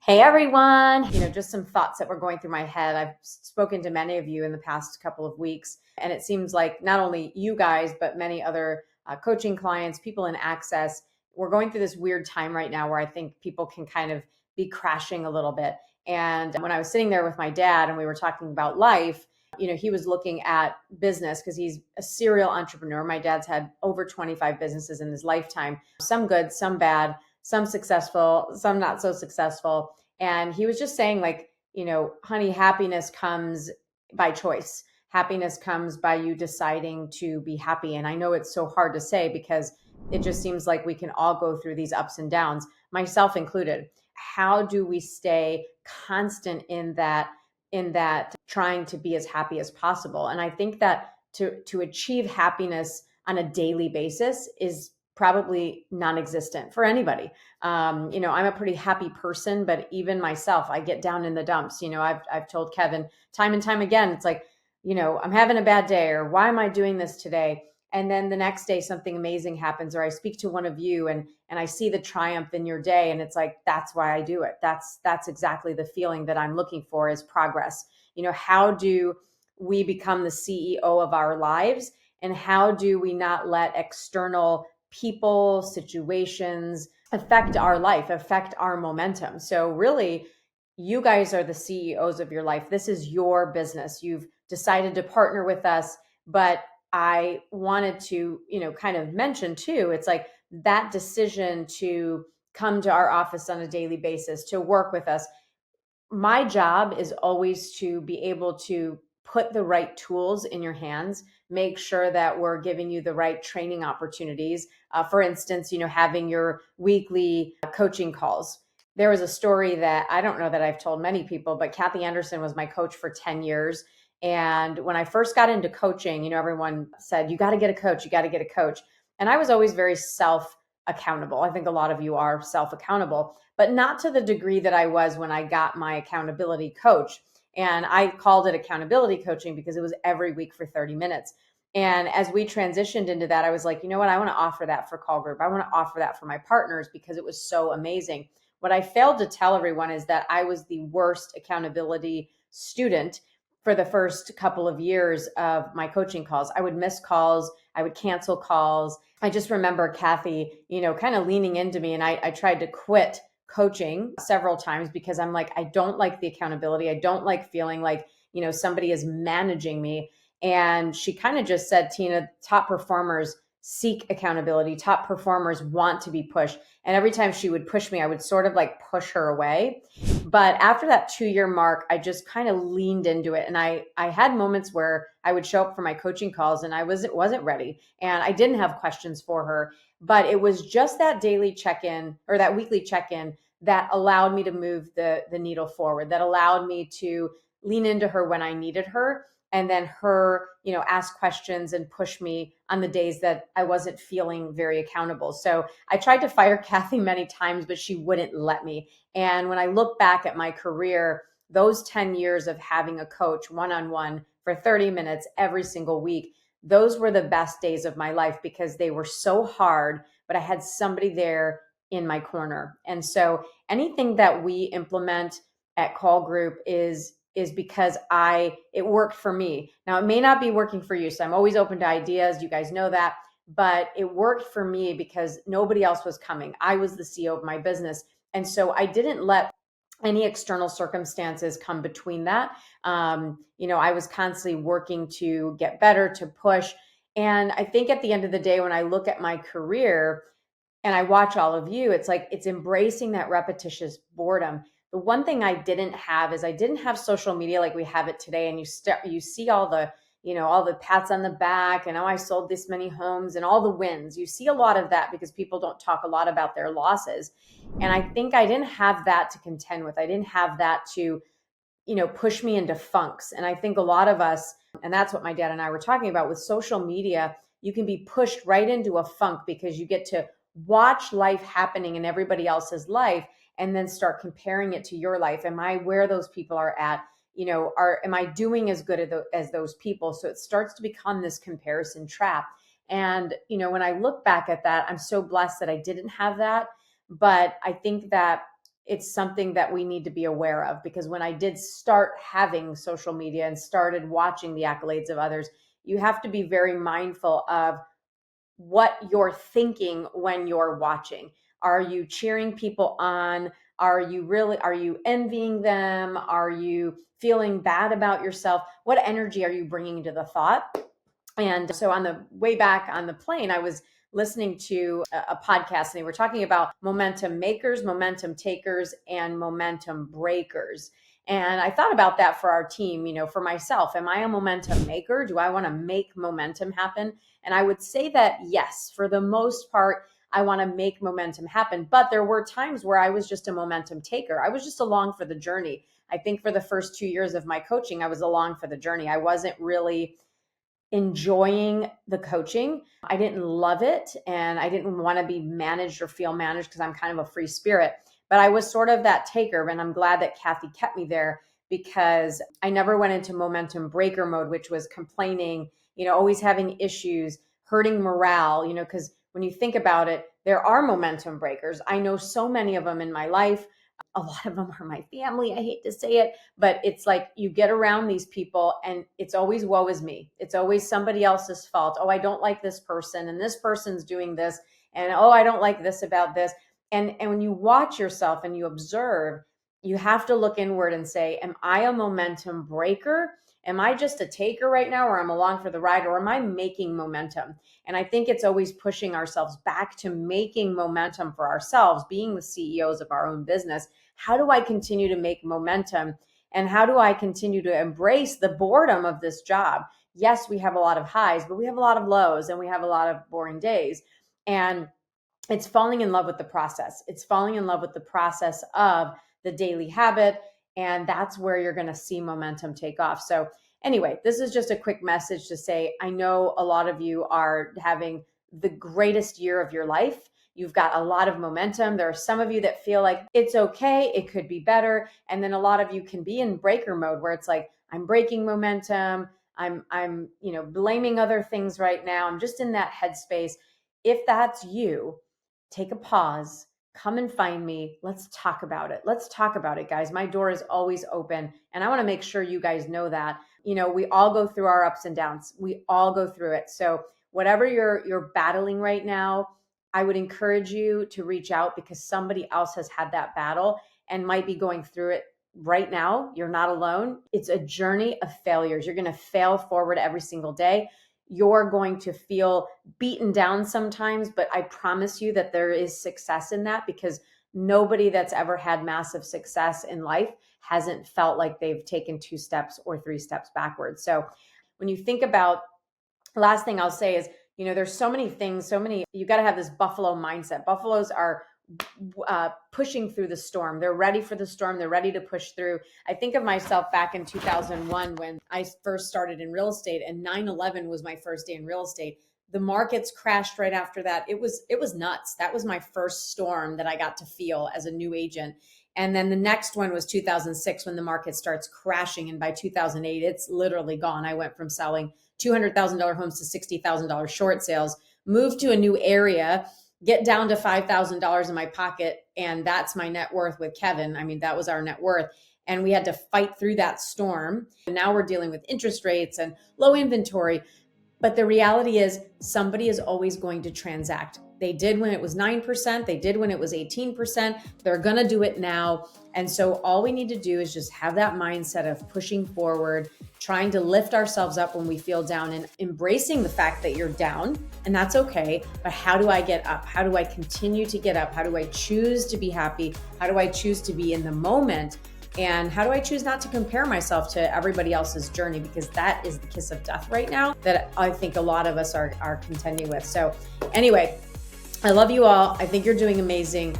Hey everyone, just some thoughts that were going through my head. I've spoken to many of you in the past couple of weeks, and it seems like not only you guys, but many other coaching clients, people in access, we're going through this weird time right now where I think people can kind of be crashing a little bit. And when I was sitting there with my dad and we were talking about life, he was looking at business because he's a serial entrepreneur. My dad's had over 25 businesses in his lifetime, some good, some bad, some successful, some not so successful. And he was just saying, like, honey, happiness comes by choice. Happiness comes by you deciding to be happy. And I know it's so hard to say because it just seems like we can all go through these ups and downs, myself included. How do we stay constant in that trying to be as happy as possible? And I think that to achieve happiness on a daily basis is probably non-existent for anybody. I'm a pretty happy person, but even myself, I get down in the dumps. I've told Kevin time and time again, it's like, I'm having a bad day, or why am I doing this today? And then the next day something amazing happens, or I speak to one of you and I see the triumph in your day, and it's like, that's why I do it. That's exactly the feeling that I'm looking for, is progress. How do we become the CEO of our lives, and how do we not let external people, situations affect our life, affect our momentum? So really, you guys are the CEOs of your life. This is your business. You've decided to partner with us, but I wanted to, kind of mention too, it's like that decision to come to our office on a daily basis, to work with us. My job is always to be able to put the right tools in your hands, make sure that we're giving you the right training opportunities. For instance, having your weekly coaching calls. There was a story that I don't know that I've told many people, but Kathy Anderson was my coach for 10 years. And when I first got into coaching, everyone said, you got to get a coach, you got to get a coach. And I was always very self accountable. I think a lot of you are self accountable, but not to the degree that I was when I got my accountability coach. And I called it accountability coaching because it was every week for 30 minutes. And as we transitioned into that, I was like, you know what? I want to offer that for Call Group. I want to offer that for my partners because it was so amazing. What I failed to tell everyone is that I was the worst accountability student for the first couple of years of my coaching calls. I would miss calls. I would cancel calls. I just remember Kathy, kind of leaning into me, and I tried to quit coaching several times because I'm like, I don't like the accountability. I don't like feeling like, somebody is managing me. And she kind of just said, Tina, top performers seek accountability. Top performers want to be pushed. And every time she would push me, I would sort of like push her away. But after that 2-year mark, I just kind of leaned into it. And I had moments where I would show up for my coaching calls and I wasn't ready. And I didn't have questions for her. But it was just that daily check-in, or that weekly check-in, that allowed me to move the needle forward, that allowed me to lean into her when I needed her, and then her, ask questions and push me on the days that I wasn't feeling very accountable. So I tried to fire Kathy many times, but she wouldn't let me. And when I look back at my career, those 10 years of having a coach one-on-one for 30 minutes every single week, those were the best days of my life because they were so hard, but I had somebody there in my corner. And so anything that we implement at Call Group is because it worked for me. Now, it may not be working for you, so I'm always open to ideas. You guys know that. But it worked for me because nobody else was coming. I was the CEO of my business. And so I didn't let any external circumstances come between that. I was constantly working to get better, to push. And I think at the end of the day, when I look at my career and I watch all of you, it's like it's embracing that repetitious boredom. The one thing I didn't have is I didn't have social media like we have it today. And you see all the, all the pats on the back, and oh, I sold this many homes and all the wins. You see a lot of that because people don't talk a lot about their losses. And I think I didn't have that to contend with. I didn't have that to, push me into funks. And I think a lot of us, and that's what my dad and I were talking about with social media, you can be pushed right into a funk because you get to watch life happening in everybody else's life and then start comparing it to your life. Am I where those people are at? Am I doing as good as those people? So it starts to become this comparison trap. And, when I look back at that, I'm so blessed that I didn't have that. But I think that it's something that we need to be aware of, because when I did start having social media and started watching the accolades of others, you have to be very mindful of what you're thinking when you're watching. Are you cheering people on? Are you envying them? Are you feeling bad about yourself? What energy are you bringing to the thought? And so on the way back on the plane, I was listening to a podcast, and they were talking about momentum makers, momentum takers, and momentum breakers. And I thought about that for our team, for myself. Am I a momentum maker? Do I want to make momentum happen? And I would say that yes, for the most part, I want to make momentum happen. But there were times where I was just a momentum taker. I was just along for the journey. I think for the first 2 years of my coaching, I was along for the journey. I wasn't really enjoying the coaching. I didn't love it, and I didn't want to be managed or feel managed because I'm kind of a free spirit. But I was sort of that taker, and I'm glad that Kathy kept me there, because I never went into momentum breaker mode, which was complaining, always having issues, hurting morale, because when you think about it, there are momentum breakers. I know so many of them in my life. A lot of them are my family. I hate to say it, but it's like you get around these people and it's always woe is me. It's always somebody else's fault. Oh, I don't like this person, and this person's doing this, and oh, I don't like this about this. And when you watch yourself and you observe, you have to look inward and say, am I a momentum breaker? Am I just a taker right now, or I'm along for the ride, or am I making momentum? And I think it's always pushing ourselves back to making momentum for ourselves, being the CEOs of our own business. How do I continue to make momentum? And how do I continue to embrace the boredom of this job? Yes, we have a lot of highs, but we have a lot of lows, and we have a lot of boring days. And it's falling in love with the process. It's falling in love with the process of the daily habit. And that's where you're going to see momentum take off. So anyway, this is just a quick message to say, I know a lot of you are having the greatest year of your life. You've got a lot of momentum. There are some of you that feel like it's okay, it could be better. And then a lot of you can be in breaker mode, where it's like, I'm breaking momentum. I'm blaming other things right now. I'm just in that headspace. If that's you, take a pause, come and find me. Let's talk about it. Let's talk about it, guys. My door is always open. And I want to make sure you guys know that, we all go through our ups and downs. We all go through it. So whatever you're battling right now, I would encourage you to reach out, because somebody else has had that battle and might be going through it right now. You're not alone. It's a journey of failures. You're going to fail forward every single day. You're going to feel beaten down sometimes, but I promise you that there is success in that, because nobody that's ever had massive success in life hasn't felt like they've taken 2 steps or 3 steps backwards. So when you think about, last thing I'll say is, there's so many things, you got to have this buffalo mindset. Buffaloes are pushing through the storm. They're ready for the storm. They're ready to push through. I think of myself back in 2001 when I first started in real estate, and 9/11 was my first day in real estate. The markets crashed right after that. It was nuts. That was my first storm that I got to feel as a new agent. And then the next one was 2006, when the market starts crashing. And by 2008, it's literally gone. I went from selling $200,000 homes to $60,000 short sales, moved to a new area, get down to $5,000 in my pocket. And that's my net worth with Kevin. I mean, that was our net worth. And we had to fight through that storm. And now we're dealing with interest rates and low inventory. But the reality is, somebody is always going to transact. They did when it was 9%. They did when it was 18%. They're going to do it now. And so all we need to do is just have that mindset of pushing forward, trying to lift ourselves up when we feel down, and embracing the fact that you're down, and that's okay. But how do I get up? How do I continue to get up? How do I choose to be happy? How do I choose to be in the moment? And how do I choose not to compare myself to everybody else's journey? Because that is the kiss of death right now that I think a lot of us are contending with. So anyway, I love you all. I think you're doing amazing.